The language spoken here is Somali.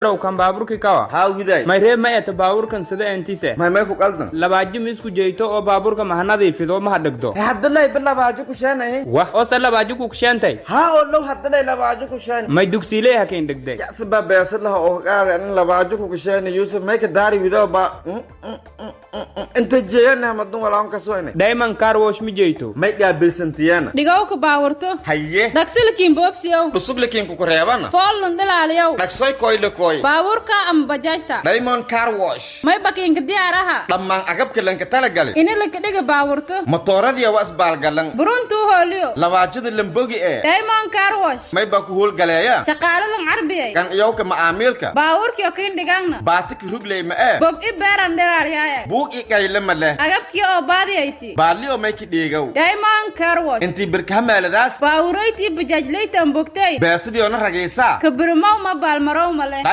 dhow kan baaburki kawa ها وذاي may reeb ma eta baaburkan sida entise ما ماكو قلدن labaaji misku jeeyto oo baaburka mahanadii fido ma hadhigdo هاد الله بالله باجوك شان اهي wah oo sa labaaji ku ksheentay ها والله هاد الله لا باجوك شان may dugsiilee hakeen dhigday يا سبب بيصل لها او قال ان لا باجوك شان يوسف ماك داري وذا با انت جينا مدن ولا ام كسوينه diamond car wash mi jeeyto ما قابل سنتيانا dhigow ka baawarto هيه dhaqsilkiin boobsiyow رسوب لكين كوكو ريبانا foolun dhalaaliyow دكسوي كوي لكوي baaburka ama bajaajta دايمون كار واش may bakiinka diyaaraha لما أقبك لنك تلقالي ini laka dhiga baawarto مطورد يا واس بالقلن buruntuu hooliyo لواجد اللمبوغي ايه diamond car wash ما يبقى هول قلايا shaqaaladan carbiyay كان يوك معاملك baawarkii oo kiin dhigaangna باتك رجلي ما ايه bog i beeran dhalaaliyaaya بوك إيكاي لما له agabkii oo baadiyayti بالي ومايكي ديغو diamond car wash انتي بركها داس baawuraytii bajaajlaytan bogtay باسدي انا رقيسا kabirmow ma baalmarow male